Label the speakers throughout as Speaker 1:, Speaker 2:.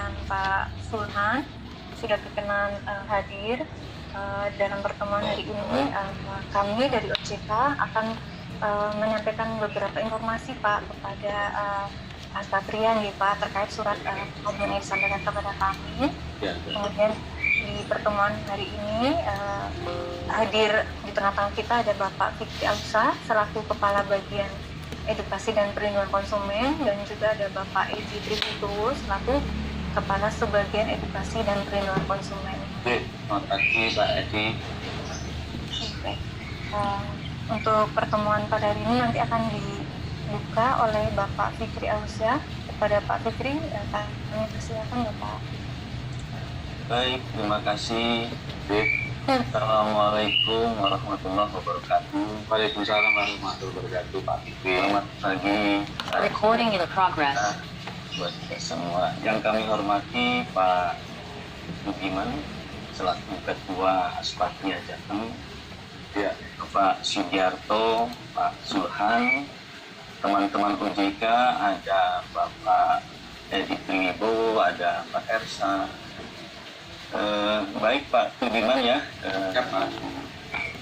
Speaker 1: dengan Pak Sulhan sudah berkenan hadir dalam pertemuan hari ini. Kami dari OJK akan menyampaikan beberapa informasi Pak kepada Mas Patrian nih Pak terkait surat yang disampaikan kepada kami. Kemudian di pertemuan hari ini hadir di tengah-tengah kita ada Bapak Fikri Ausa selaku Kepala Bagian Edukasi dan Perlindungan Konsumen, dan juga ada Bapak Edi Trikutu selaku Kepala Subbagian Edukasi dan Perlindungan Konsumen.
Speaker 2: Selamat pagi Pak Edi.
Speaker 1: Untuk pertemuan pada hari ini nanti akan dibuka oleh Bapak Fikri Ausa. Kepada Pak Fikri, kami persilakan Bapak.
Speaker 2: Baik, terima kasih. Assalamualaikum warahmatullahi wabarakatuh. Waalaikumsalam warahmatullahi wabarakatuh Pak Fikri. Selamat pagi.
Speaker 3: Recording in progress.
Speaker 2: Buat kita semua. Yang kami hormati Pak Budiman selaku Ketua Aspatria Jateng, ya, Pak Sugiarto, Pak Sulhan, teman-teman OJK, ada Bapak Edi Triwibowo, ada Pak Ersa. Baik Pak Budiman ya,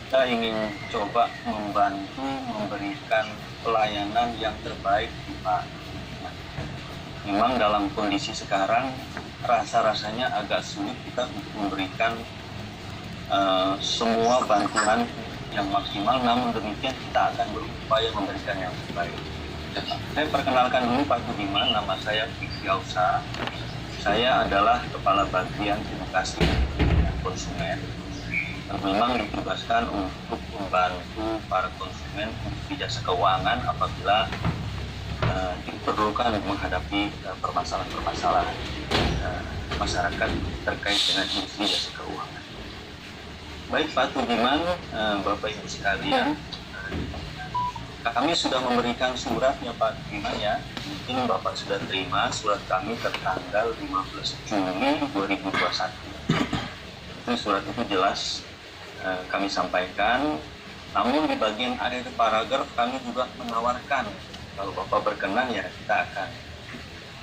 Speaker 2: kita ingin coba membantu memberikan pelayanan yang terbaik di Pak. Memang dalam kondisi sekarang rasa-rasanya agak sulit kita untuk memberikan semua bantuan yang maksimal, namun demikian kita akan berupaya memberikan yang terbaik. Saya perkenalkan dulu Pak Budiman, nama saya Fikri Ausa. Saya adalah Kepala Bagian Edukasi dan Konsumen. Memang ditugaskan untuk membantu para konsumen untuk jasa keuangan apabila diperlukan menghadapi permasalahan-permasalahan masyarakat terkait dengan industri jasa keuangan. Baik Pak Budiman, Bapak Ibu sekalian, kami sudah memberikan suratnya Pak Budiman ya. Mungkin Bapak sudah terima surat kami tertanggal 15 Juni 2021. Itu surat itu jelas kami sampaikan. Namun di bagian akhir paragraf kami juga menawarkan kalau Bapak berkenan ya kita akan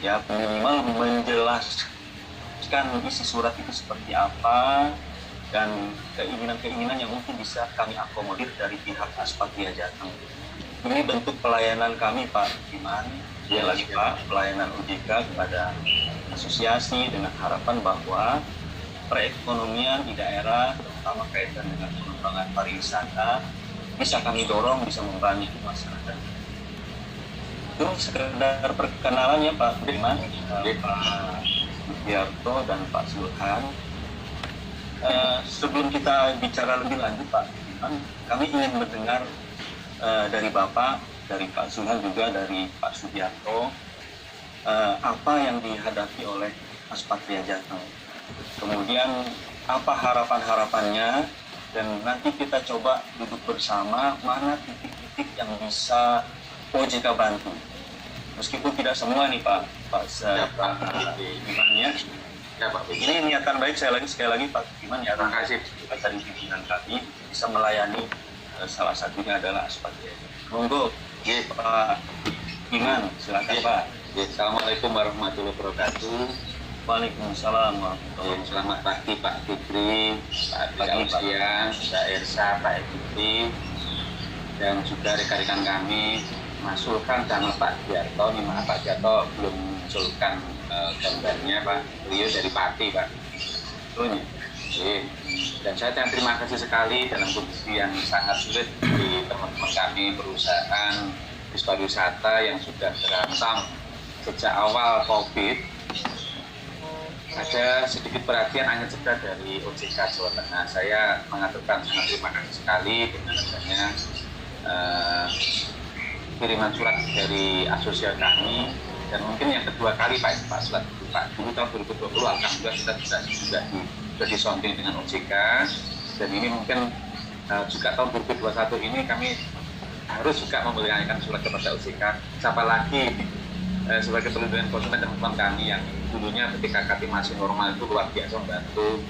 Speaker 2: ya minimal menjelaskan isi surat itu seperti apa dan keinginan-keinginan yang mungkin bisa kami akomodir dari pihak Aspatria Jateng. Ini bentuk pelayanan kami Pak Budiman, ya lagi Pak, pelayanan OJK kepada asosiasi dengan harapan bahwa perekonomian di daerah, terutama kaitan dengan pengembangan pariwisata, bisa kami dorong, bisa membantu masyarakat. Itu sekedar perkenalan ya Pak Budiman, Pak Sugiarto dan Pak Sulhan. Sebelum kita bicara lebih lanjut Pak Budiman, kami ingin mendengar dari Bapak, dari Pak Sulhan juga dari Pak Sugiarto, apa yang dihadapi oleh Aspatria Jateng. Kemudian apa harapan-harapannya, dan nanti kita coba duduk bersama mana titik-titik yang bisa OJK bantu. Meskipun tidak semua nih Pak Budiman ya. Ya Pak, ini niatan baik sekali lagi Pak Budiman ya. Terima kasih dari pimpinan kami bisa melayani. Salah satunya adalah Aspatria. Monggo, Pak Budiman, silakan Pak.
Speaker 4: Assalamualaikum warahmatullahi wabarakatuh.
Speaker 2: Waalaikumsalam warahmatullahi wabarakatuh.
Speaker 4: Selamat pagi Pak Fikri, Pak Ausia, Pak Ersa, Pak Edi, dan juga rekan-rekan kami, Mas Sulhan sama Pak Sugiarto. Ini maaf Pak Sugiarto belum munculkan gambarnya Pak. Beliau dari Pati Pak.
Speaker 2: Betul.
Speaker 4: Dan saya terima kasih sekali dalam kondisi yang sangat sulit di teman-teman kami perusahaan bis pariwisata yang sudah terancam sejak awal COVID. Ada sedikit perhatian hanya sekedar dari OJK Jawa Tengah. Saya mengaturkan sangat terima kasih sekali dengan adanya kiriman surat dari asosiasi kami, dan mungkin yang kedua kali Pak surat dulu tahun 2020 alhamdulillah kita sudah disonding dengan OJK, dan ini mungkin juga tahun 2021 ini kami harus juga memberikan surat kepada OJK. Siapa lagi sebagai perlindungan konsumen dan teman kami yang dulunya ketika KT masih normal itu luar biasa membantu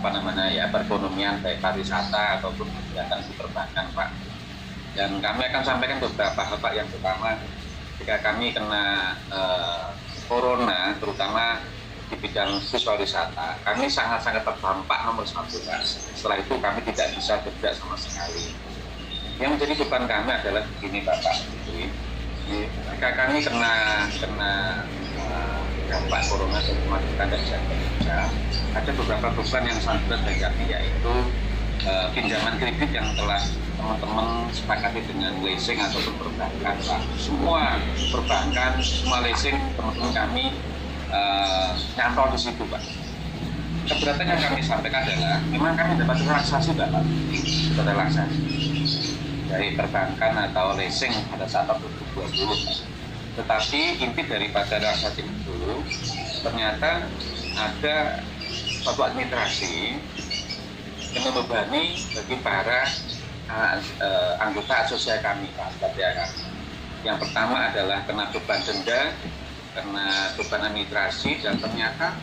Speaker 4: perekonomian baik pariwisata ataupun kegiatan di perbankan Pak. Dan kami akan sampaikan beberapa hal Pak. Yang pertama, ketika kami kena corona, terutama di bidang siswa wisata. Kami sangat-sangat terdampak nomor satu, Pak. Setelah itu kami tidak bisa bergerak sama sekali. Yang menjadi beban kami adalah begini, Bapak Putri. Jika kami kena dampak corona selama kita tidak bisa bekerja, ada beberapa beban yang sangat berat bagi kami, yaitu pinjaman kredit yang telah teman-teman sepakati dengan leasing ataupun perbankan, Pak. Semua perbankan, semua leasing teman-teman kami nyantol di situ, Pak. Keberatan yang kami sampaikan adalah memang kami dapat relaksasi, Bapak, dapat relaksasi dari perbankan atau leasing pada saat 2020. Tetapi inti daripada relaksasi itu ternyata ada suatu administrasi yang membebani bagi para anggota asosiasi kami, Pak. Yang pertama adalah kena beban denda, kena beban administrasi, dan ternyata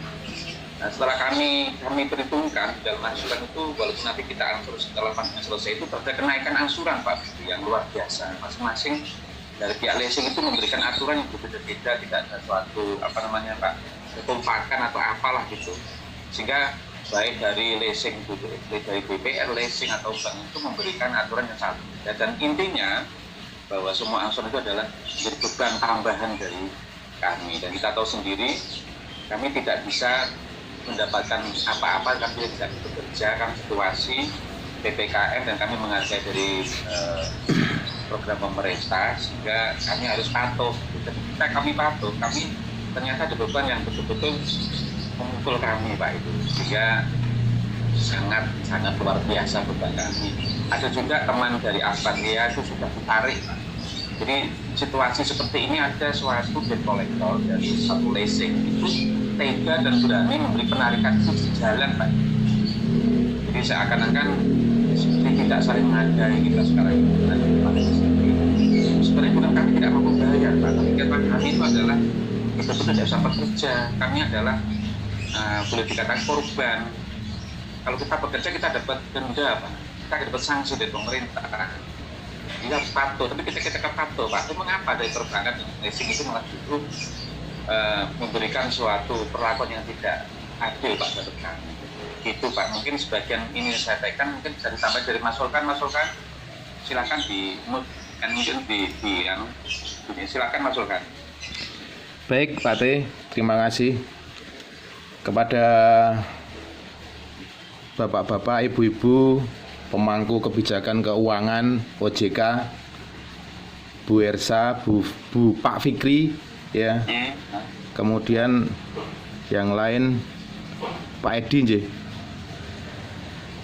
Speaker 4: setelah kami perhitungkan dalam angsuran itu, walaupun nanti kita angsur setelah pandemi selesai, itu ada kenaikan angsuran, Pak, yang luar biasa. Masing-masing dari pihak leasing itu memberikan aturan yang berbeda-beda, tidak ada suatu Pak, ketumpakan atau apalah gitu. Sehingga baik dari leasing itu, dari BPR leasing atau bank itu memberikan aturan yang sama. Dan intinya bahwa semua angsuran itu adalah menjadi beban tambahan dari kami, dan kita tahu sendiri kami tidak bisa mendapatkan apa-apa, kami tidak bekerja, kami situasi PPKM, dan kami menghargai dari program pemerintah, sehingga kami harus patuh. Ketika kami patuh, kami ternyata ada beban yang betul-betul memukul kami, Pak, itu, sehingga sangat luar biasa beban kami. Ada juga teman dari Aspatria itu sudah ditarik, Pak. Jadi situasi seperti ini, ada suatu debt collector dari satu leasing itu tega dan berani memberi penarikan itu di jalan, Pak. Jadi seakan-akan seperti tidak saling menghargai kita sekarang ini. Sebenarnya bukan kami tidak mampu bayar, Pak, tapi kami itu adalah betul-betul tidak bisa bekerja. Kami adalah boleh dikatakan korban. Kalau kita bekerja kita dapat denda, Pak, kita dapat sanksi dari pemerintah. Kita harus patuh, tapi kita patuh, Pak, itu mengapa dari perbankan leasing itu malah justru memberikan suatu perlakuan yang tidak adil, Pak, menurut kami. Itu, Pak, mungkin sebagian ini saya sampaikan, mungkin bisa ditambah dari masukan, silakan silakan masukan.
Speaker 5: Baik, Pak T, terima kasih kepada bapak-bapak, ibu-ibu, pemangku kebijakan keuangan OJK, Bu Ersa, Bu Pak Fikri, ya. Kemudian yang lain Pak Edi, nggih.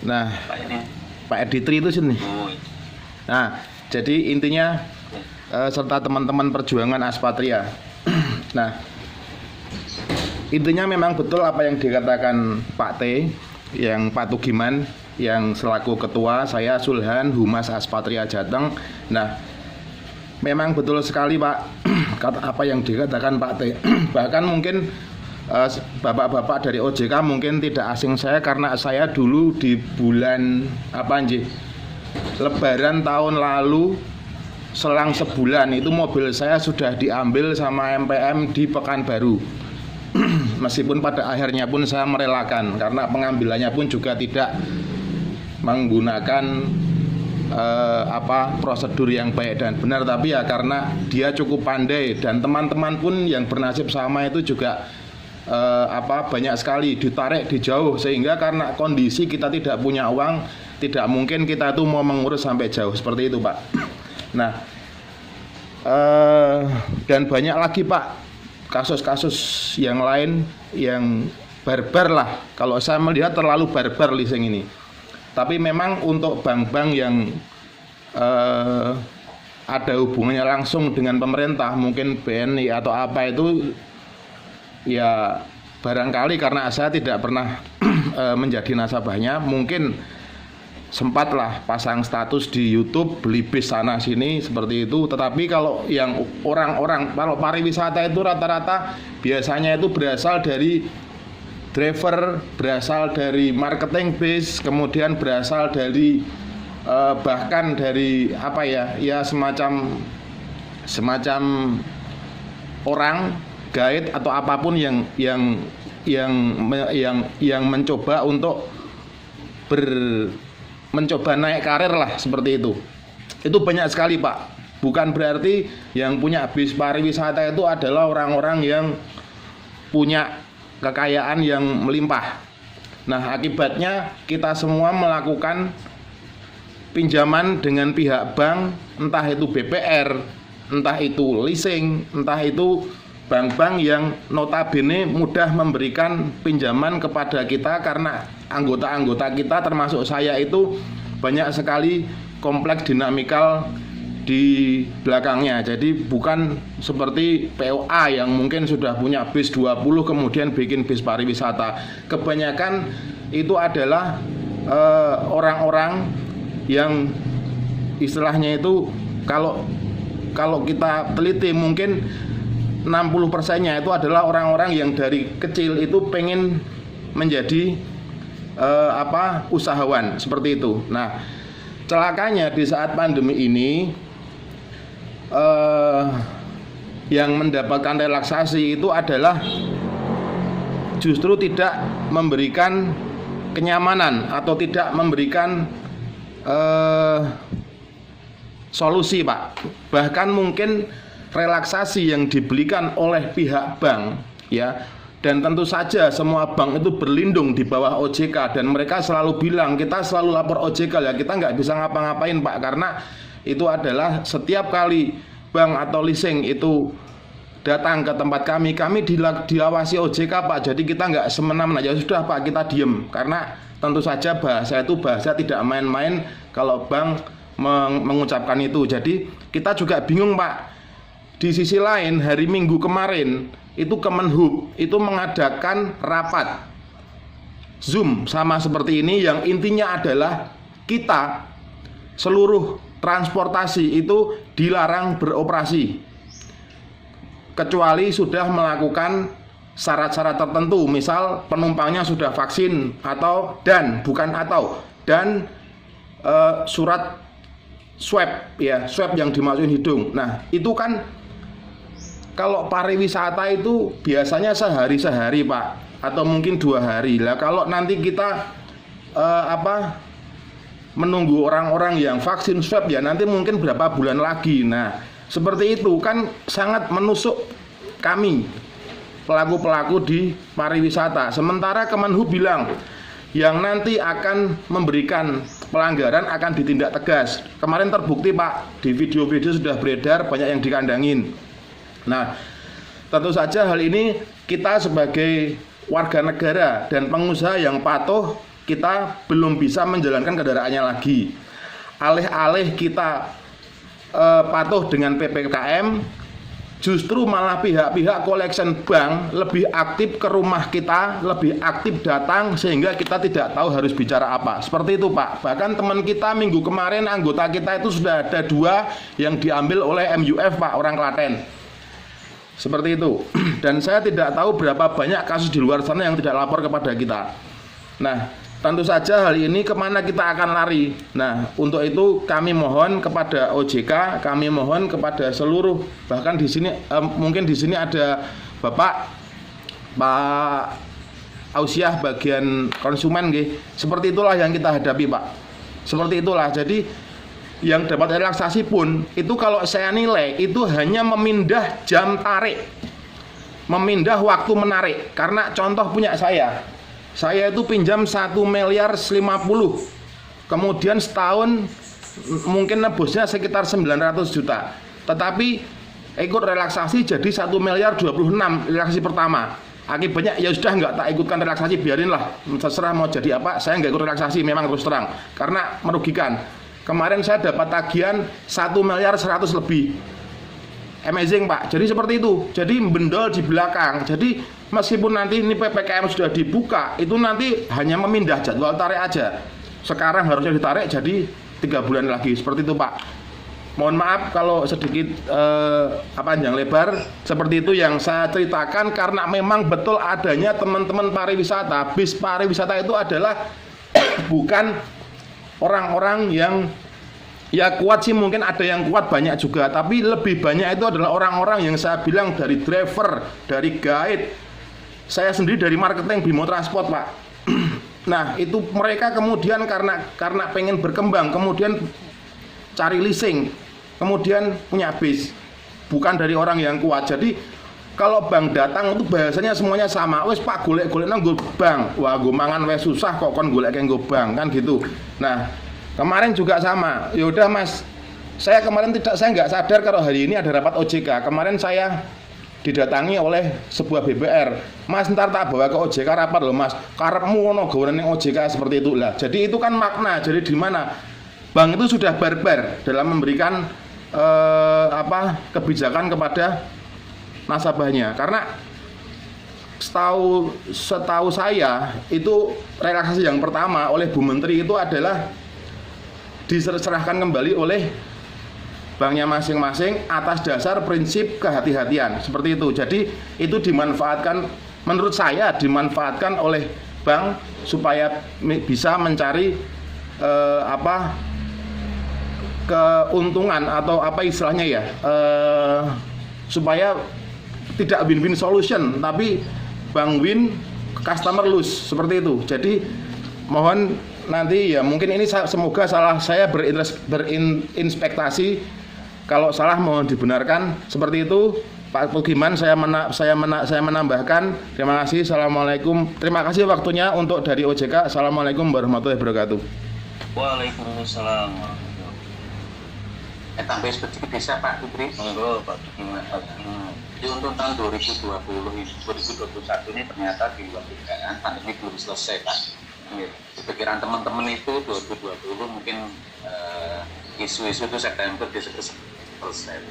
Speaker 5: Nah, Pak Edi Tri itu sini. Nah, jadi intinya serta teman-teman perjuangan Aspatria. Nah, intinya memang betul apa yang dikatakan Pak T, yang Pak Tugiman, yang selaku ketua, saya Sulhan, Humas Aspatria Jateng. Nah, memang betul sekali, Pak, apa yang dikatakan Pak T. Bahkan mungkin bapak-bapak dari OJK mungkin tidak asing saya, karena saya dulu di bulan Lebaran tahun lalu, selang sebulan itu mobil saya sudah diambil sama MPM di Pekanbaru. Meskipun pada akhirnya pun saya merelakan, karena pengambilannya pun juga tidak menggunakan prosedur yang baik dan benar, tapi ya karena dia cukup pandai, dan teman-teman pun yang bernasib sama itu juga banyak sekali ditarik di jauh, sehingga karena kondisi kita tidak punya uang, tidak mungkin kita tuh mau mengurus sampai jauh seperti itu, Pak. Nah, dan banyak lagi, Pak, kasus-kasus yang lain yang barbar lah. Kalau saya melihat terlalu barbar leasing ini. Tapi memang untuk bank-bank yang ada hubungannya langsung dengan pemerintah, mungkin BNI atau apa itu, ya barangkali karena saya tidak pernah menjadi nasabahnya, mungkin sempatlah pasang status di YouTube beli bis sana sini seperti itu. Tetapi kalau yang kalau pariwisata itu rata-rata biasanya itu berasal dari driver, berasal dari marketing base, kemudian berasal dari bahkan dari semacam orang guide atau apapun yang yang mencoba untuk mencoba naik karir lah seperti itu. Itu banyak sekali Pak. Bukan berarti yang punya bis pariwisata itu adalah orang-orang yang punya kekayaan yang melimpah. Nah, akibatnya kita semua melakukan pinjaman dengan pihak bank, entah itu BPR, entah itu leasing, entah itu bank-bank yang notabene mudah memberikan pinjaman kepada kita karena anggota-anggota kita termasuk saya itu banyak sekali kompleks dinamikal di belakangnya. Jadi bukan seperti POA yang mungkin sudah punya bis 20 kemudian bikin bis pariwisata. Kebanyakan itu adalah orang-orang yang istilahnya itu kalau kita teliti mungkin 60%-nya itu adalah orang-orang yang dari kecil itu pengen menjadi usahawan seperti itu. Nah, celakanya di saat pandemi ini yang mendapatkan relaksasi itu adalah justru tidak memberikan kenyamanan atau tidak memberikan solusi Pak. Bahkan mungkin relaksasi yang diberikan oleh pihak bank ya, dan tentu saja semua bank itu berlindung di bawah OJK dan mereka selalu bilang kita selalu lapor OJK ya, kita nggak bisa ngapa-ngapain Pak, karena itu adalah setiap kali bank atau leasing itu datang ke tempat kami diawasi OJK Pak, jadi kita nggak semena-mena, ya sudah Pak kita diem, karena tentu saja bahasa itu bahasa tidak main-main kalau bank mengucapkan itu. Jadi kita juga bingung Pak. Di sisi lain hari Minggu kemarin itu Kemenhub itu mengadakan rapat Zoom sama seperti ini yang intinya adalah kita seluruh transportasi itu dilarang beroperasi kecuali sudah melakukan syarat-syarat tertentu, misal penumpangnya sudah vaksin dan surat swab ya, swab yang dimasukin hidung. Nah, itu kan kalau pariwisata itu biasanya sehari-sehari Pak, atau mungkin 2 hari. Lah kalau nanti kita menunggu orang-orang yang vaksin swab ya nanti mungkin berapa bulan lagi. Nah, seperti itu kan sangat menusuk kami pelaku-pelaku di pariwisata. Sementara Kemenhub bilang yang nanti akan memberikan pelanggaran akan ditindak tegas. Kemarin terbukti Pak, di video-video sudah beredar banyak yang dikandangin. Nah, tentu saja hal ini kita sebagai warga negara dan pengusaha yang patuh, kita belum bisa menjalankan kendaraannya lagi. Alih-alih kita patuh dengan PPKM, justru malah pihak-pihak collection bank lebih aktif ke rumah kita, lebih aktif datang sehingga kita tidak tahu harus bicara apa. Seperti itu Pak. Bahkan teman kita minggu kemarin anggota kita itu sudah ada 2 yang diambil oleh MUF Pak, orang Klaten. Seperti itu. Dan saya tidak tahu berapa banyak kasus di luar sana yang tidak lapor kepada kita. Nah, tentu saja hal ini kemana kita akan lari. Nah, untuk itu kami mohon kepada OJK, kami mohon kepada seluruh, bahkan di sini mungkin di sini ada Pak Ausiah bagian konsumen nggih. Seperti itulah yang kita hadapi Pak. Seperti itulah. Jadi yang dapat relaksasi pun itu kalau saya nilai itu hanya memindah jam tarik, memindah waktu menarik. Karena contoh punya saya itu pinjam 1,50 miliar, kemudian setahun mungkin nebusnya sekitar 900 juta, tetapi ikut relaksasi jadi 1,26 miliar relaksasi pertama. Akibatnya ya sudah nggak tak ikutkan relaksasi, biarinlah terserah mau jadi apa, saya nggak ikut relaksasi memang terus terang karena merugikan. Kemarin saya dapat tagihan 1,1 miliar lebih. Amazing Pak. Jadi seperti itu. Jadi bendol di belakang. Jadi meskipun nanti ini PPKM sudah dibuka, itu nanti hanya memindah jadwal tarik aja. Sekarang harusnya ditarik jadi 3 bulan lagi. Seperti itu Pak. Mohon maaf kalau sedikit panjang lebar. Seperti itu yang saya ceritakan karena memang betul adanya teman-teman pariwisata. Bis pariwisata itu adalah bukan orang-orang yang ya kuat sih, mungkin ada yang kuat banyak juga, tapi lebih banyak itu adalah orang-orang yang saya bilang dari driver, dari guide, saya sendiri dari marketing Bimo Transport, Pak. Nah, itu mereka kemudian karena pengen berkembang, kemudian cari leasing, kemudian punya bis, bukan dari orang yang kuat. Jadi kalau bank datang itu bahasanya semuanya sama. Wes Pak, golek-golek nang nggo bank. Wah, nggo mangan wes susah kok kon golek nggo bank, kan gitu. Nah, kemarin juga sama. Ya udah Mas, saya nggak sadar kalau hari ini ada rapat OJK. Kemarin saya didatangi oleh sebuah BBR. Mas, ntar tak bawa ke OJK rapat loh Mas. Karepmu ono gawean ning OJK seperti itu lah. Jadi itu kan makna. Jadi di mana bank itu sudah barbar dalam memberikan kebijakan kepada nasabahnya. Karena setahu saya itu relaksasi yang pertama oleh Bu Menteri itu adalah diserahkan kembali oleh banknya masing-masing atas dasar prinsip kehati-hatian seperti itu. Jadi itu dimanfaatkan, menurut saya dimanfaatkan oleh bank supaya bisa mencari keuntungan atau apa istilahnya ya, supaya tidak win-win solution tapi bank win customer lose seperti itu. Jadi mohon nanti ya mungkin ini semoga salah saya berinspektasi, kalau salah mohon dibenarkan seperti itu. Pak Pugiman, saya menambahkan. Terima kasih. Assalamualaikum. Terima kasih waktunya untuk dari OJK. Assalamualaikum warahmatullahi wabarakatuh.
Speaker 2: Waalaikumsalam.
Speaker 4: Tambah sedikit bisa Pak Putri.
Speaker 2: Monggo Pak Pugiman. Jadi untuk tahun 2021 ini ternyata di luar dugaan pandemi belum selesai Pak. Pikiran teman-teman itu 2020 mungkin isu-isu itu September selesai.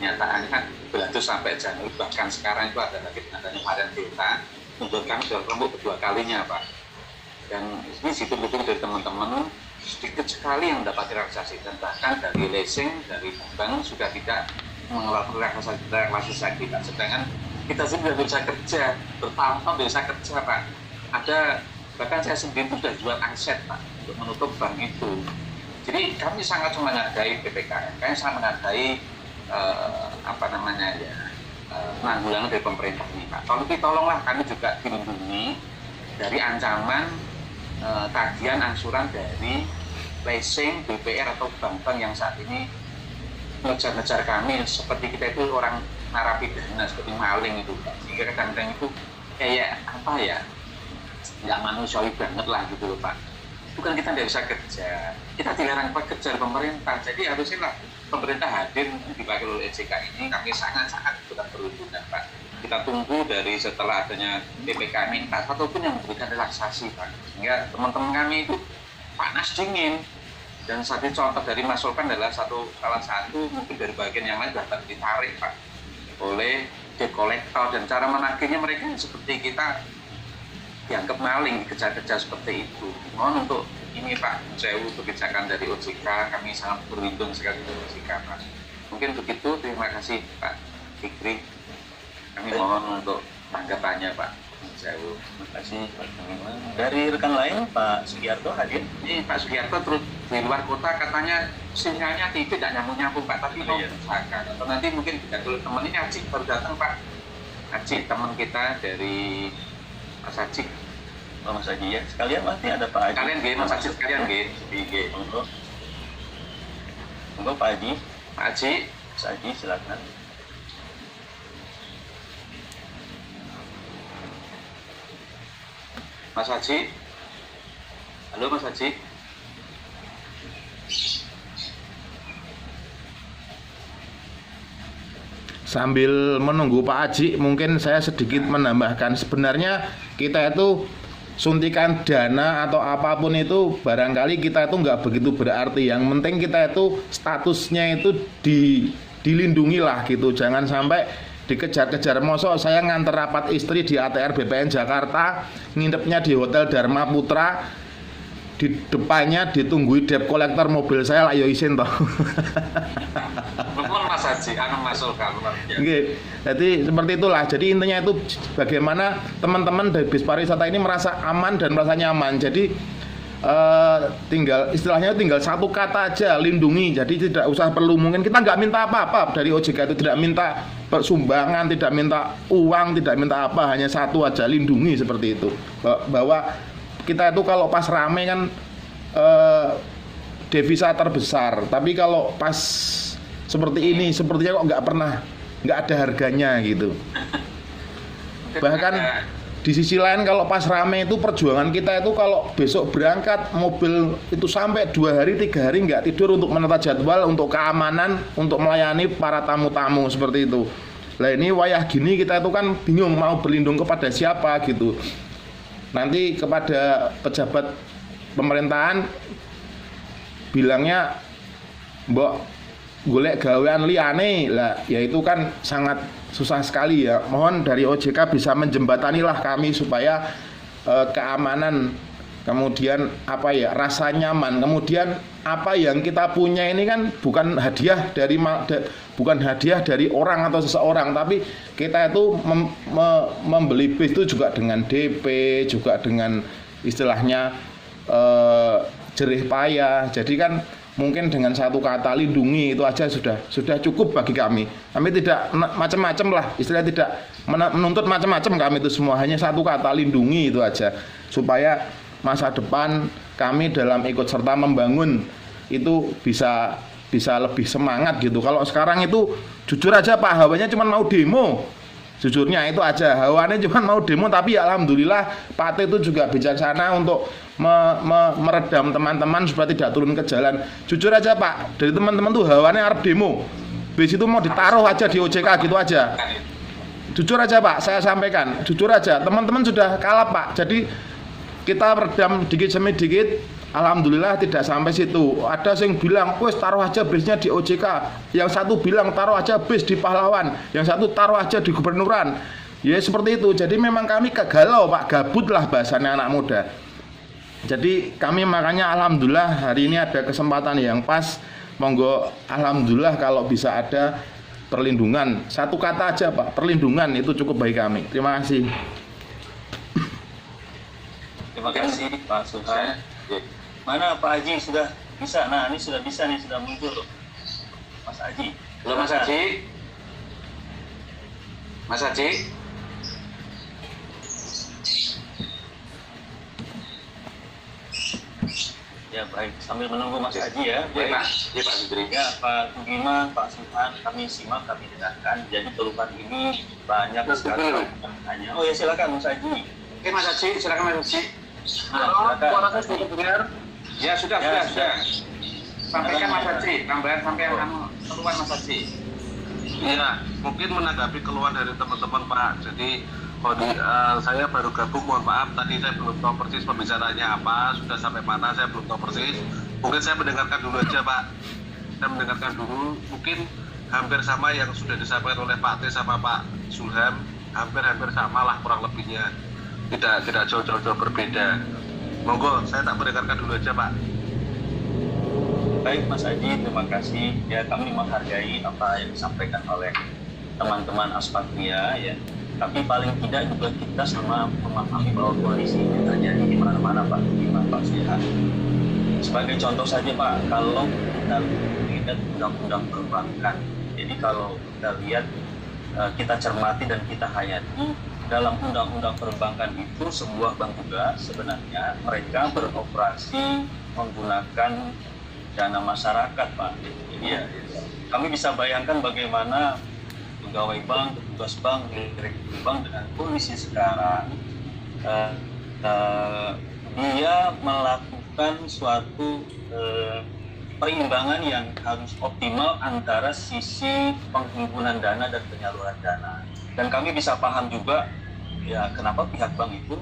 Speaker 2: Nyataannya berlanjut sampai Januari, bahkan sekarang itu ada lagi adanya varian Delta, membuat kami sudah rembuk kedua kalinya Pak. Dan ini hitung-hitung dari teman-teman sedikit sekali yang dapat relaksasi, dan bahkan dari leasing dari bank sudah tidak mengeluarkan relaksasi kita. Sedangkan kita sendiri tidak bisa kerja, bertahun-tahun bisa kerja Pak. Ada bahkan saya sendiri itu sudah jual aset Pak untuk menutup bank itu. Jadi kami sangat menghargai PPKM, kami sangat menghargai penanggulangan dari pemerintah ini Pak. Tolonglah kami juga dilindungi dari ancaman tagihan angsuran dari leasing, BPR atau bank-bank yang saat ini ngejar-ngejar kami seperti kita itu orang narapidana, seperti maling itu Pak. Sehingga kadang-kadang itu kayak apa ya, nggak manusiawi banget lah gitu loh Pak. Bukan kita tidak bisa kerja, kita dilarang kerja pemerintah. Jadi harusnya lah pemerintah hadir dipakai oleh OJK ini, kami sangat-sangat beruntung Pak. Kita tunggu dari setelah adanya PPKM minta ataupun yang memberikan relaksasi Pak. Sehingga teman-teman kami itu panas dingin. Dan satu contoh dari Mas Solkan adalah salah satu mungkin dari bagian yang lain dapat ditarik Pak oleh debt collector, dan cara menagihnya mereka seperti kita dianggap maling, dikejar-kejar seperti itu. Mohon untuk ini Pak, sewu kebijakan dari OJK, kami sangat berlindung sekali dari OJK Pak. Mungkin begitu, terima kasih Pak Fikri. Kami mohon untuk tanggapannya Pak. Sewu. Terima kasih Pak Pugiman. Dari rekan lain Pak Sugiarto hadir.
Speaker 4: Ini Pak Sugiarto terus di luar kota katanya sinyalnya tidak nyambung Pak, tapi mau usahakan. Atau nanti mungkin tidak dulu teman ini Acik baru datang Pak. Acik teman kita dari Mas Haji.
Speaker 2: Oh, Mas Haji ya. Sekalian nanti ada Pak Haji.
Speaker 4: Kalian Mas Haji sekalian
Speaker 2: Monggo. Monggo Pak Haji.
Speaker 4: Pak Haji.
Speaker 2: Mas Haji silakan.
Speaker 4: Mas Haji. Halo Mas Haji.
Speaker 5: Sambil menunggu Pak Haji, mungkin saya sedikit menambahkan. Sebenarnya kita itu suntikan dana atau apapun itu barangkali kita itu nggak begitu berarti. Yang penting kita itu statusnya itu dilindungi lah gitu. Jangan sampai dikejar-kejar. Mosok saya nganter rapat istri di ATR BPN Jakarta, nginepnya di Hotel Dharma Putra, di depannya ditunggui debt collector mobil saya lah, yo isin toh.
Speaker 4: Mas Haji, Mas Solkan.
Speaker 5: Oke, jadi seperti itulah. Jadi intinya itu bagaimana teman-teman dari bis pariwisata ini merasa aman dan merasa nyaman. Jadi tinggal istilahnya tinggal satu kata aja, lindungi. Jadi tidak usah perlu, mungkin kita nggak minta apa-apa dari OJK itu, tidak minta sumbangan, tidak minta uang, tidak minta apa, hanya satu aja, lindungi, seperti itu. Bahwa kita itu kalau pas rame kan devisa terbesar, tapi kalau pas seperti ini sepertinya kok nggak ada harganya gitu. Bahkan di sisi lain kalau pas rame itu perjuangan kita itu kalau besok berangkat mobil itu sampai 2 hari 3 hari nggak tidur untuk menata jadwal, untuk keamanan, untuk melayani para tamu-tamu seperti itu. Lah ini wayah gini kita itu kan bingung mau berlindung kepada siapa gitu. Nanti kepada pejabat pemerintahan bilangnya mbok golek gawean liyane lah, ya itu kan sangat susah sekali ya. Mohon dari OJK bisa menjembatanilah kami supaya keamanan, kemudian apa ya, rasa nyaman, kemudian apa yang kita punya ini kan bukan hadiah dari orang atau seseorang, tapi kita itu membeli bis itu juga dengan DP, juga dengan istilahnya jerih payah. Jadi kan mungkin dengan satu kata lindungi itu aja sudah cukup bagi kami. Kami tidak macam-macam lah, istilahnya tidak menuntut macam-macam kami itu semua, hanya satu kata lindungi itu aja, supaya masa depan kami dalam ikut serta membangun itu bisa lebih semangat gitu. Kalau sekarang itu jujur aja Pak, hawanya cuma mau demo. Jujurnya itu aja, hawannya cuma mau demo, tapi ya alhamdulillah Pak T itu juga bijaksana untuk meredam teman-teman supaya tidak turun ke jalan. Jujur aja Pak, dari teman-teman tuh hawannya harap demo, bis itu mau ditaruh aja di OJK gitu aja. Jujur aja Pak, saya sampaikan, jujur aja, teman-teman sudah kalah Pak. Jadi kita redam dikit demi dikit, alhamdulillah tidak sampai situ. Ada yang bilang, wes taruh aja bisnya di OJK. Yang satu bilang taruh aja bis di Pahlawan. Yang satu taruh aja di Gubernuran. Ya seperti itu. Jadi memang kami galau Pak, gabut lah bahasanya anak muda. Jadi kami makanya alhamdulillah hari ini ada kesempatan yang pas. Monggo alhamdulillah kalau bisa ada perlindungan. Satu kata aja Pak, perlindungan itu cukup bagi kami. Terima kasih.
Speaker 2: Terima kasih Pak Suhan. Mana Pak Haji sudah bisa? Nah ini sudah bisa nih, sudah muncul Mas Haji.
Speaker 4: Halo Mas Haji. Mas Haji.
Speaker 2: Ya baik, sambil menunggu Mas Haji ya.
Speaker 4: Baik Pak. Ya Pak Sudri.
Speaker 2: Ya Pak Tugiman, Pak Suhan, kami simak, kami dengarkan. Jadi keluhan ini banyak sekali. Hanya, oh ya silakan Mas Haji.
Speaker 4: Oke Mas Haji, silakan Mas Haji.
Speaker 2: Nah, silakan.
Speaker 4: Ya sudah. Sampaikan Mas Haji, tambahan sampai kamu keluar Mas Haji.
Speaker 6: Iya, mungkin menanggapi keluhan dari teman-teman Pak. Jadi saya baru gabung, mohon maaf tadi saya belum tahu persis pembicaraannya apa, sudah sampai mana saya belum tahu persis. Mungkin saya mendengarkan dulu aja Pak. Saya mendengarkan dulu, mungkin hampir sama yang sudah disampaikan oleh Pak T sama Pak Sulham, hampir sama lah kurang lebihnya. Tidak jauh-jauh berbeda. Monggo saya tak mendengarkan dulu aja Pak.
Speaker 2: Baik Mas Haji, terima kasih. Ya kami menghargai apa yang disampaikan oleh teman-teman Aspatria ya. Tapi paling tidak juga kita sama memahami bahwa kondisi ini terjadi di mana-mana Pak, di mana Pak Sulham. Sebagai contoh saja Pak, kalau kita lihat undang-undang perbankan, jadi kalau kita lihat, kita cermati dan kita hayati, dalam undang-undang perbankan itu sebuah bank juga sebenarnya mereka beroperasi menggunakan dana masyarakat Pak. Jadi ya, kami bisa bayangkan bagaimana pegawai bank, petugas bank, direktur bank dengan kondisi sekarang dia melakukan suatu perimbangan yang harus optimal antara sisi penghimpunan dana dan penyaluran dana. Dan kami bisa paham juga ya kenapa pihak bank itu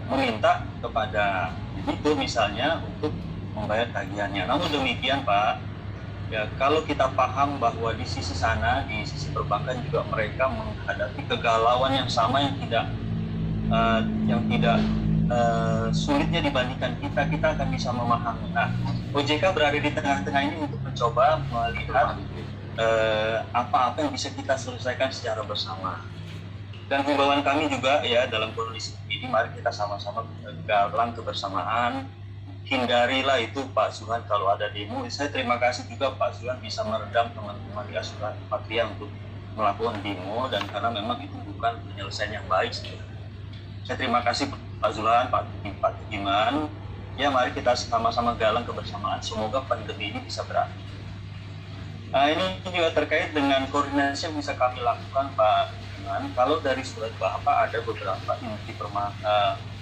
Speaker 2: meminta kepada itu misalnya untuk membayar tagihannya. Namun demikian Pak, ya, kalau kita paham bahwa di sisi sana, di sisi perbankan juga mereka menghadapi kegalauan yang sama yang tidak sulitnya dibandingkan kita akan bisa memahami. Nah, OJK berada di tengah-tengah ini untuk mencoba melihat apa-apa yang bisa kita selesaikan secara bersama. Dan himbauan kami juga ya dalam kondisi ini, mari kita sama-sama galang kebersamaan. Hindarilah itu Pak Suhan kalau ada demo. Saya terima kasih juga Pak Suhan bisa meredam teman-teman di Aspatria untuk melakukan demo dan karena memang itu bukan penyelesaian yang baik sebenarnya. Saya terima kasih Pak Zulhan, Pak Iman. Ya mari kita sama-sama galang kebersamaan. Semoga pandemi ini bisa berakhir. Nah ini juga terkait dengan koordinasi yang bisa kami lakukan Pak Iman. Kalau dari surat Bapak ada beberapa inti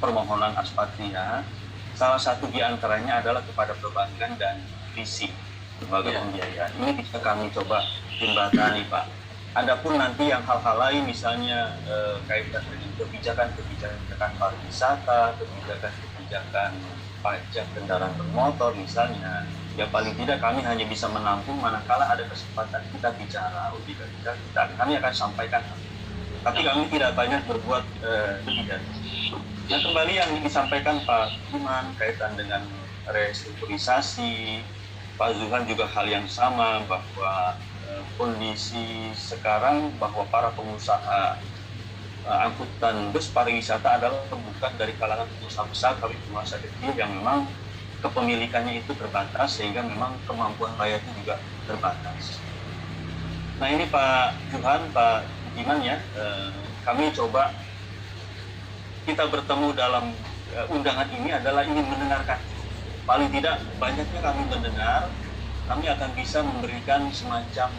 Speaker 2: permohonan Aspatria. Salah satu di antaranya adalah kepada perbankan dan visi lembaga pembiayaan. Ini bisa kami coba jembatani Pak. Adapun nanti yang hal-hal lain misalnya kaitan dengan kebijakan pariwisata, kebijakan pajak kendaraan bermotor misalnya, ya paling tidak kami hanya bisa menampung manakala ada kesempatan kita bicara, kami akan sampaikan. Tapi kami tidak banyak berbuat lebih dari itu. Nah kembali yang disampaikan Pak Iman kaitan dengan restrukturisasi, Pak Zulhan juga hal yang sama bahwa kondisi sekarang bahwa para pengusaha angkutan bus pariwisata adalah bukan dari kalangan pengusaha besar tapi pengusaha kecil yang memang kepemilikannya itu terbatas sehingga memang kemampuan bayarnya juga terbatas. Nah ini Pak Zulhan, Pak Iman ya, kami coba kita bertemu dalam undangan ini adalah ingin mendengarkan. Paling tidak banyaknya kami mendengar, kami akan bisa memberikan semacam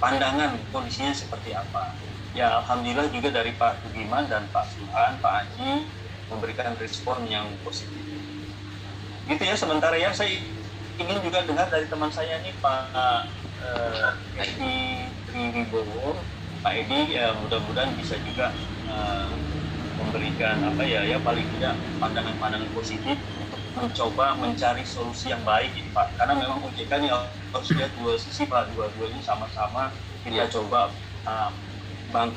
Speaker 2: pandangan kondisinya seperti apa. Ya alhamdulillah juga dari Pak Budiman dan Pak Zulhan, Pak Haji memberikan respon yang positif. Gitu ya sementara ya, saya ingin juga dengar dari teman saya nih Pak Edi Triwibowo. Pak Edi mudah-mudahan bisa juga memberikan apa ya paling tidak pandangan-pandangan positif untuk mencoba mencari solusi yang baik ini Pak, karena memang OJK ini harus lihat dua sisi Pak, dua-duanya sama-sama kita coba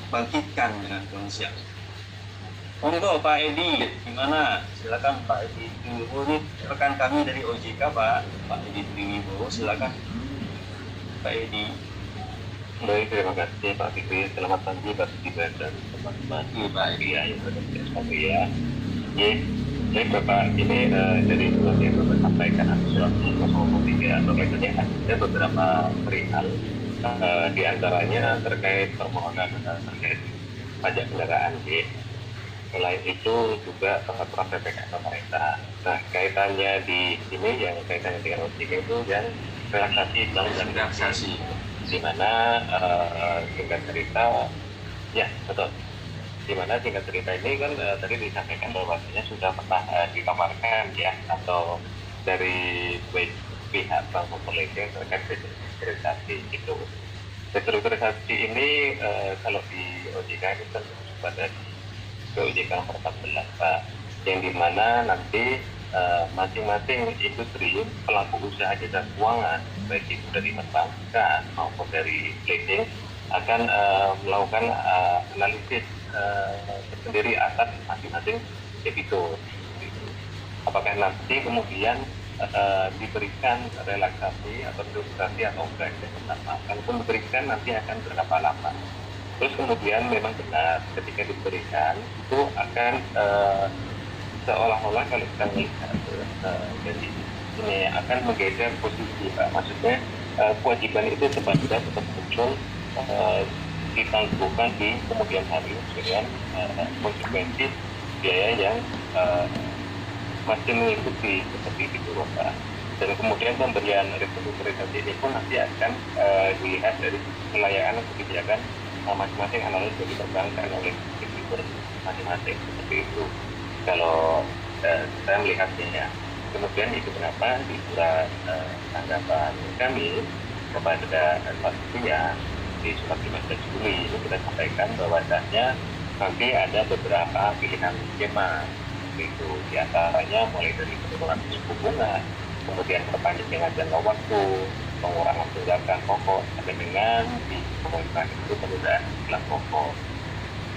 Speaker 2: bangkitkan dengan kondisi yang monggo Pak Edi, gimana? Silakan Pak Edi Triwibowo, ini rekan kami dari OJK Pak Edi Triwibowo, silakan Pak Edi.
Speaker 7: Baik, terima kasih Pak Fikri. Selamat pagi Pak Fikri dan teman-teman Pak Edi yang berada di ya. Baik Bapak, ini dari surat yang Bapak sampaikan surat 003 Bapak ini ada beberapa perihal di antaranya terkait permohonan terkait pajak kendaraan G. Selain itu juga peraturan PPKM pemerintah. Nah kaitannya di sini yang kaitannya dengan OJK itu yang relaksasi bank dan relaksasi, di mana singkat cerita ya betul, di mana singkat cerita ini kan tadi disampaikan bahwasanya sudah pernah ditawarkan ya atau dari pihak bank maupun leasing terkait restrukturisasi itu. Restrukturisasi ini kalau di OJK itu kan pada OJK nomor 14 Pak, yang dimana nanti masing-masing industri pelaku usaha jasa keuangan baik itu dari perbankan maupun dari leasing akan melakukan analisis tersendiri atas masing-masing debitur. Apakah nanti kemudian diberikan relaksasi atau restrukturisasi atau enggak yang pertama, kalaupun diberikan nanti akan berapa lama. Terus kemudian memang benar ketika diberikan itu akan seolah-olah kalau kita melihat jadi ini akan menggeser posisi Pak, maksudnya kewajiban itu tiba-tiba tetap muncul ditangguhkan di kemudian hari dengan konsekuensi biaya yang masih mengikuti seperti itu Pak. Dan kemudian pemberian restrukturisasi ini pun nanti akan dilihat dari kelayakan kebijakan masing-masing analis dari perbankan oleh debitur masing-masing seperti itu. Kalau saya melihatnya ya, kemudian itu kenapa di surat tanggapan kami kepada Aspatria di surat 15 Juli itu kita sampaikan bahwasannya nanti ada beberapa pilihan skema itu, diantaranya mulai dari penurunan suku bunga, kemudian perpanjangan jangka waktu, pengurangan tunggakan pokok, sampai dengan di pemerintah itu penundaan cicilan pokok.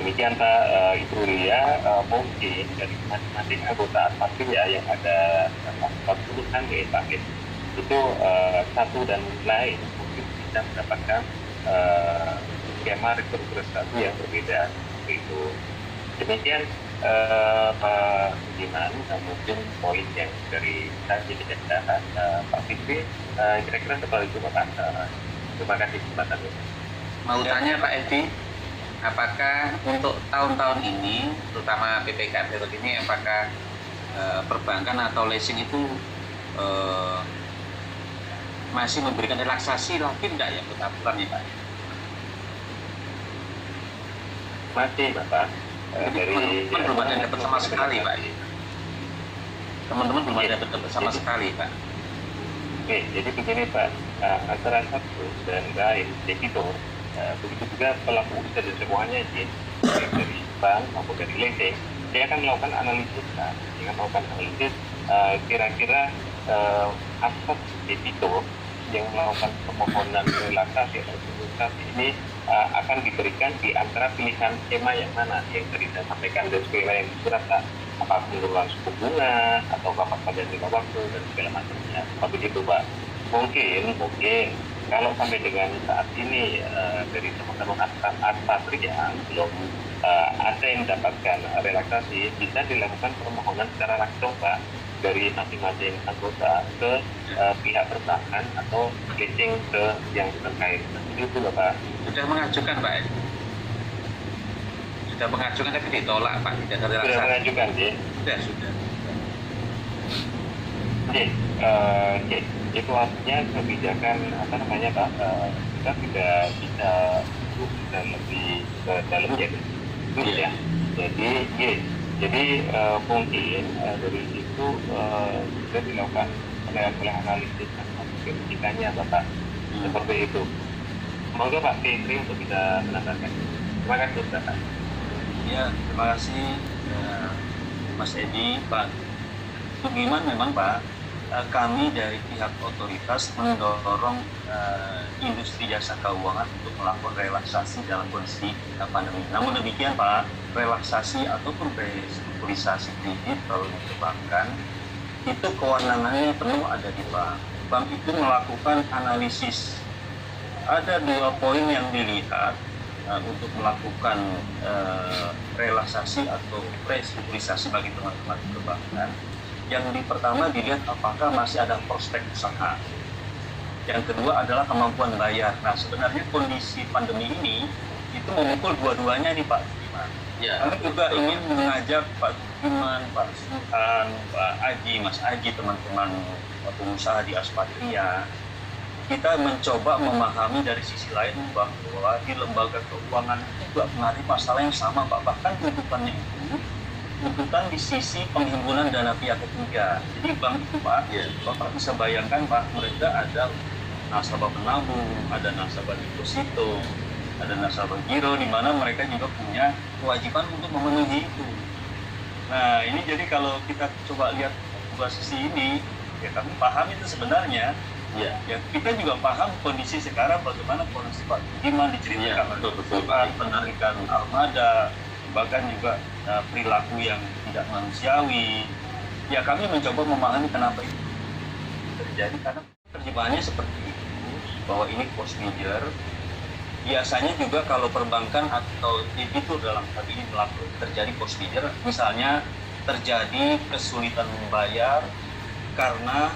Speaker 7: Demikian Pak Ibu Ria, mungkin dari masing-masing anggota Aspatria yang ada 40-an paket itu satu dan lain mungkin bisa mendapatkan skema restrukturisasi yang berbeda itu. Demikian Pak Budiman, mungkin poin yang dari tadi dikatakan Pak Fikri kira-kira seperti itu Pak. Terima kasih kesempatannya.
Speaker 4: Mau tanya Pak Edi, apakah untuk tahun-tahun ini, terutama PPKM Darurat ini, apakah perbankan atau leasing itu masih memberikan relaksasi lagi enggak ya untuk aturannya Pak?
Speaker 7: Masih Bapak, dari
Speaker 4: Teman-teman belum ada yang dapat sama sekali Pak. Teman-teman belum ada yang dapat sama sekali Pak.
Speaker 7: Oke, jadi begini Pak, antara satu dan lain debitur, begitu juga pelaku usaha dan semuanya dari bank maupun dari leasing, dia akan melakukan analisis, dia akan melakukan analisis kira-kira aset debitur yang melakukan permohonan relaksasi atau relaksasi ini akan diberikan di antara pilihan skema yang mana yang tadi saya sampaikan dan skema yang surat apakah penurunan suku bunga atau apa pada lima waktu dan segala macamnya seperti itu Pak. Mungkin kalau sampai dengan saat ini dari teman-teman Patria belum ada yang mendapatkan relaksasi, bisa dilakukan permohonan secara langsung Pak dari masing-masing anggota ke pihak perbankan atau leasing ke yang terkait. Itu Bapak.
Speaker 4: Sudah mengajukan Pak Edi? Sudah mengajukan tapi ditolak Pak, tidak ada relaksasi.
Speaker 7: Sudah mengajukan
Speaker 4: Sudah.
Speaker 7: Oke, itu artinya kebijakan apa namanya Pak, kita tidak bisa masuk lebih ke dalam ya. Jadi mungkin dari situ sudah dilakukan oleh analisis kebijakannya Bapak seperti itu. Semoga Pak Fitri untuk bisa menambahkan. Terima kasih Bapak.
Speaker 2: Ya, terima kasih Mas Edi, Pak. Bagaimana memang Pak, kami dari pihak otoritas mendorong industri jasa keuangan untuk melakukan relaksasi dalam kondisi pandemi. Namun demikian Pak, relaksasi ataupun restrukturisasi kredit kalau perbankan itu kewenangannya penuh ada di bank. Bank itu melakukan analisis. Ada 2 poin yang dilihat untuk melakukan relaksasi atau restrukturisasi bagi teman-teman perbankan. Yang pertama dilihat apakah masih ada prospek usaha. Yang kedua adalah kemampuan bayar. Nah sebenarnya kondisi pandemi ini itu memukul dua-duanya nih Pak.
Speaker 4: Ya.
Speaker 2: Kami juga ingin mengajak Pak Iman, Pak Suhan, Pak Aji, Mas Aji, teman-teman pengusaha di Aspatria. Kita mencoba memahami dari sisi lain bahwa di lembaga keuangan juga menghadapi masalah yang sama Pak. Bahkan tuntutannya itu tuntutan di sisi penghimpunan dana pihak ketiga. Jadi bank itu Pak, Bapak bisa bayangkan Pak, mereka ada nasabah penabung, ada nasabah deposito, ada nasabah giro, di mana mereka juga punya kewajiban untuk memenuhi itu. Nah ini jadi kalau kita coba lihat dua sisi ini, ya kami paham itu sebenarnya. Ya kita juga paham kondisi sekarang, bagaimana kondisi Pak Budiman diceritakan soal penarikan armada, bahkan juga perilaku yang tidak manusiawi. Ya kami mencoba memahami kenapa itu terjadi, karena terjemahannya seperti itu, bahwa ini force majeure. Biasanya juga kalau perbankan atau debitur dalam hal ini terjadi force majeure, misalnya terjadi kesulitan membayar karena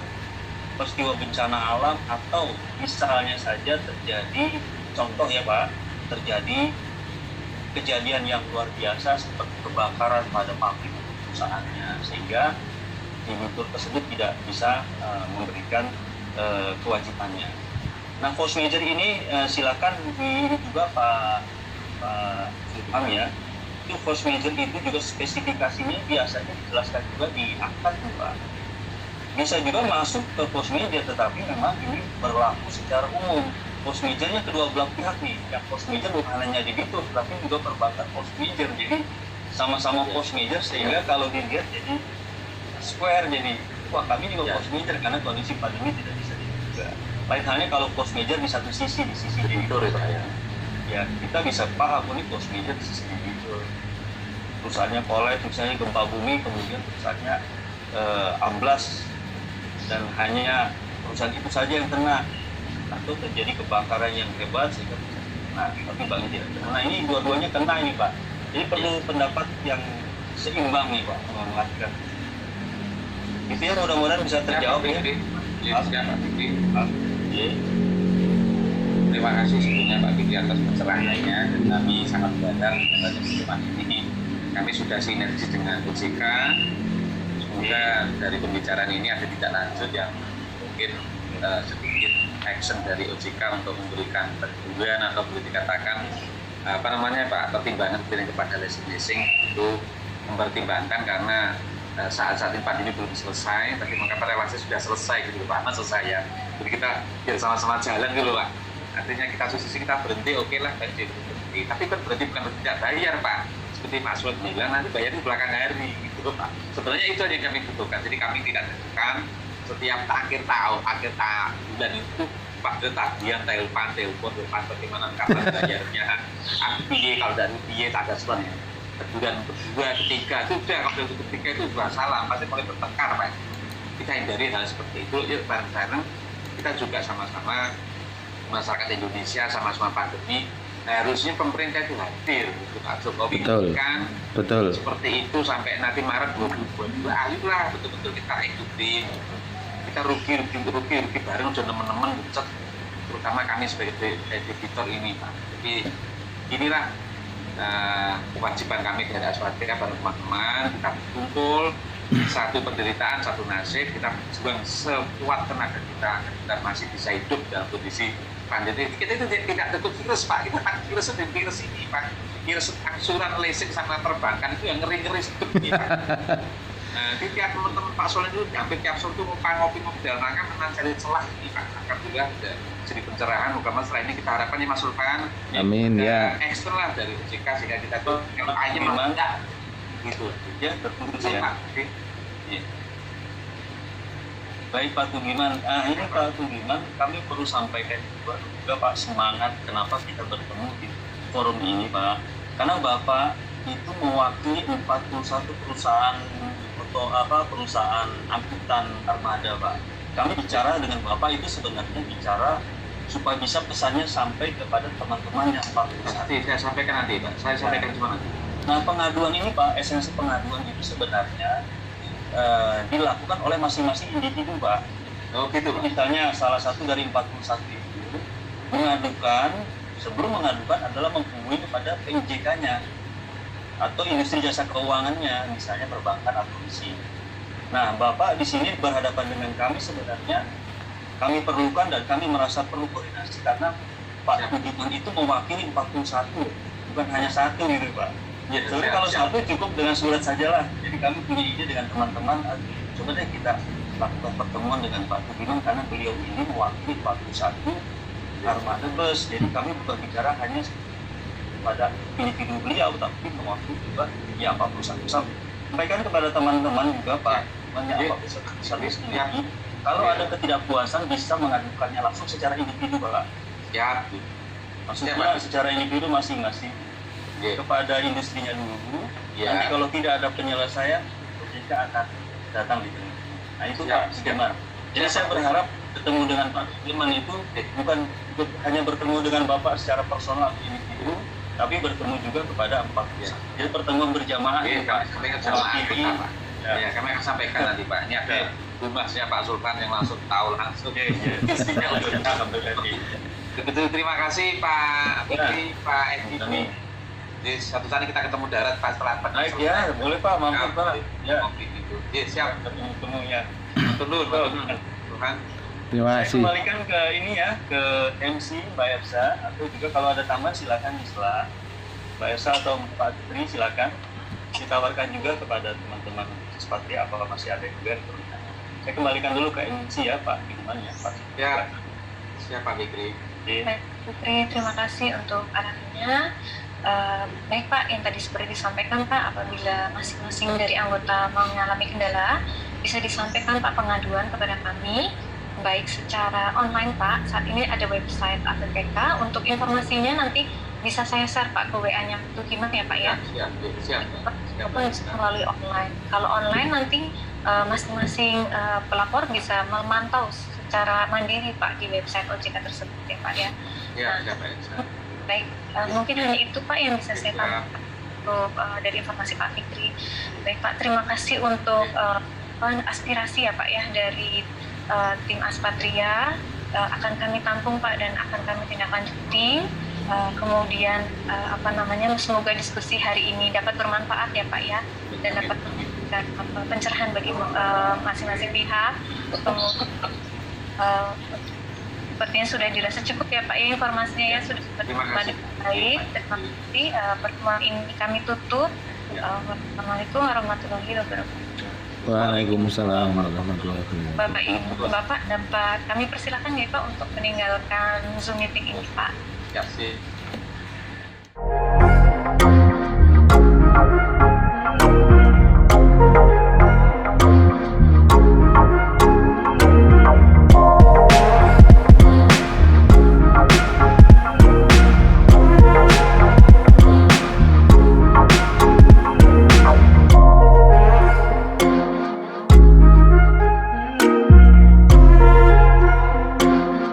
Speaker 2: peristiwa bencana alam, atau misalnya saja terjadi, contoh ya Pak, terjadi kejadian yang luar biasa seperti kebakaran pada pabrik perusahaannya, sehingga debitur tersebut tidak bisa memberikan kewajibannya. Nah, force majeure ini silakan ini juga Pak Ilham ya. Itu force majeure itu juga spesifikasinya biasanya dijelaskan juga di akta juga. Bisa juga masuk ke force majeure, tetapi memang ini berlaku secara umum. Force majeure-nya kedua belah pihak nih. Yang force majeure bukan hanya debitur, tapi juga perbankan force majeure. Jadi sama-sama force majeure, sehingga kalau dilihat jadi square, jadi wah kami juga force majeure karena kondisi pandemi tidak bisa dijaga. Lain halnya kalau force majeure di satu sisi, di sisi debitur ya kita bisa paham ini force majeure di sisi debitur. Perusahaannya kolaps, misalnya gempa bumi, kemudian perusahaannya amblas dan hanya perusahaan itu saja yang kena, atau terjadi kebakaran yang hebat sehingga nah tapi banknya tidak kena. Nah ini dua-duanya kena ini Pak. Jadi perlu pendapat yang seimbang nih Pak mengajukan. Itu ya, mudah-mudahan bisa terjawab ya.
Speaker 4: Terima terima kasih sebelumnya Pak Fikri atas pencerahannya, dan kami sangat berharap pada kesempatan ini kami sudah sinergi dengan OJK. Semoga dari pembicaraan ini ada tindak lanjut yang mungkin sedikit action dari OJK untuk memberikan teguran atau boleh dikatakan pertimbangan kepada lesing-lesing itu mempertimbangkan, karena saat-saat ini pandemi belum selesai, tapi mengapa relasi sudah selesai gitu Pak, selesai ya. Jadi kita biar sama-sama jalan gitu Pak. Artinya kita sisi kita berhenti, oke lah berhenti. Tapi kan berhenti bukan tidak bayar Pak. Seperti Pak Suat bilang, nanti bayar di belakang hari gitu Pak. Sebenarnya itu aja yang kami butuhkan. Jadi kami tidak butuhkan setiap akhir bulan itu Pak tagihan telepon bagaimana kapan bayarnya. Kalau dari piye tak ada surat. Bulan kedua, ketiga, sudah kalau ketiga itu sudah salah, pasti mulai bertengkar Pak. Kita hindari hal seperti itu, yuk bareng-bareng kita juga sama-sama masyarakat Indonesia sama-sama pandemi, harusnya pemerintah itu hadir untuk Pak Jokowi kan betul seperti itu sampai nanti Maret 2022, ayolah betul-betul kita ikutin, kita rugi bareng udah teman-teman terutama kami sebagai debitor ini Pak. Jadi inilah kewajiban kami dari Aswatika pada teman-teman, kita kumpul satu penderitaan, satu nasib, kita berjuang sekuat tenaga kita masih bisa hidup dalam kondisi pandemi. Kita itu tidak takut virus Pak, kita takut virus ini Pak, virus angsuran leasing sama perbankan itu yang ngeri-ngeri seperti Pak. Nah, di tiap teman-teman Pak Soleh itu hampir tiap sore itu ngopi dalam rangka mencari celah ini Pak. Alhamdulillah jadi pencerahan, muka-muka setelah ini kita harapkan ya masukan
Speaker 5: amin ya
Speaker 4: ekstra lah dari OJK sehingga kita tuh kalau aja memang enggak gitu ya tertunggu ya Pak. Ya.
Speaker 2: Baik Pak Tugiman, ini Pak Tugiman kami perlu sampaikan juga Pak semangat kenapa kita bertemu di forum ini Pak, karena Bapak itu mewakili 41 perusahaan perusahaan angkutan armada Pak. Kami bicara dengan Bapak itu sebenarnya bicara supaya bisa pesannya sampai kepada teman-teman yang Pak.
Speaker 4: Nanti saya sampaikan nanti Pak, saya sampaikan cuma nanti.
Speaker 2: Nah pengaduan ini Pak, esensi pengaduan itu sebenarnya dilakukan oleh masing-masing individu Pak.
Speaker 4: Oh gitu Pak.
Speaker 2: Misalnya salah satu dari 41 itu mengadukan, sebelum mengadukan adalah menghubungi kepada PIJK-nya atau industri jasa keuangannya, misalnya perbankan atau leasing. Nah, Bapak di sini berhadapan dengan kami sebenarnya kami perlukan dan kami merasa perlu koordinasi karena Pak Budiman itu mewakili 41, bukan hanya satu gitu Pak. Ya, sebenarnya kalau satu cukup dengan surat sajalah. Jadi kami punya ide dengan teman-teman, coba deh kita lakukan pertemuan dengan Pak Budiman karena beliau ini mewakili 41 armada bus. Jadi kami bukan bicara hanya pada individu beliau, tapi mewakili juga ya 41. Sampaikan kepada teman-teman juga Pak, banyak 41 ini. Kalau ada ketidakpuasan bisa mengadukannya langsung secara individu Pak.
Speaker 4: Ya,
Speaker 2: maksudnya secara individu masing-masing kepada industrinya dulu. Nanti kalau tidak ada penyelesaian, OJK akan datang di sini. Nah itu Pak skema. Jadi saya berharap bertemu dengan Pak Sudirman itu bukan hanya bertemu dengan Bapak secara personal individu, tapi bertemu juga kepada 41. Jadi pertemuan berjamaah
Speaker 4: kami sampaikan sama ya, kami akan sampaikan nanti Pak. Ini ada humasnya Pak Sultan yang langsung tahu langsung. Betul, terima kasih Pak Fikri, Pak Edi. Jadi satu saat kita ketemu darat Pak setelah
Speaker 2: baik ya, boleh Pak, mampir Pak.
Speaker 4: Ya, siap.
Speaker 2: Ketemu-temunya.
Speaker 4: Betul.
Speaker 5: Terima kasih.
Speaker 2: Saya kembalikan ke ini ya, ke MC Mbak Elsa, atau juga kalau ada tambahan silakan Isla, Mbak Elsa atau Pak Tri silakan ditawarkan juga kepada teman-teman seperti apakah masih ada juga yang bertanya. Saya kembalikan dulu ke MC ya Pak Firman ya Pak.
Speaker 4: Ya, siap Pak Fikri.
Speaker 1: Baik Fikri, terima kasih untuk arahannya. Baik Pak, yang tadi seperti disampaikan Pak, apabila masing-masing dari anggota mengalami kendala, bisa disampaikan Pak pengaduan kepada kami, baik secara online Pak. Saat ini ada website APPK, untuk informasinya nanti bisa saya share Pak ke WA-nya itu gimana ya Pak ya?
Speaker 4: Siap.
Speaker 1: Ataupun melalui online. Kalau online nanti masing-masing pelapor bisa memantau secara mandiri Pak di website OJK tersebut ya Pak ya. Baik, mungkin hanya itu Pak yang bisa saya tambahkan untuk dari informasi Pak Fikri. Baik Pak, terima kasih untuk aspirasi ya Pak ya dari tim Aspatria akan kami tampung Pak dan akan kami tindak lanjuti. Kemudian semoga diskusi hari ini dapat bermanfaat ya Pak ya, dan dapat memberikan pencerahan bagi masing-masing pihak. Kemudian sepertinya sudah dirasa cukup ya Pak ya informasinya ya, sudah baik. Terima kasih. Pertemuan ini kami tutup. Assalamualaikum warahmatullahi wabarakatuh.
Speaker 5: Waalaikumsalam warahmatullahi wabarakatuh.
Speaker 1: Bapak Ibu, Bapak dapat kami persilakan ya Pak untuk meninggalkan Zoom meeting ini Pak.
Speaker 4: Ya sih.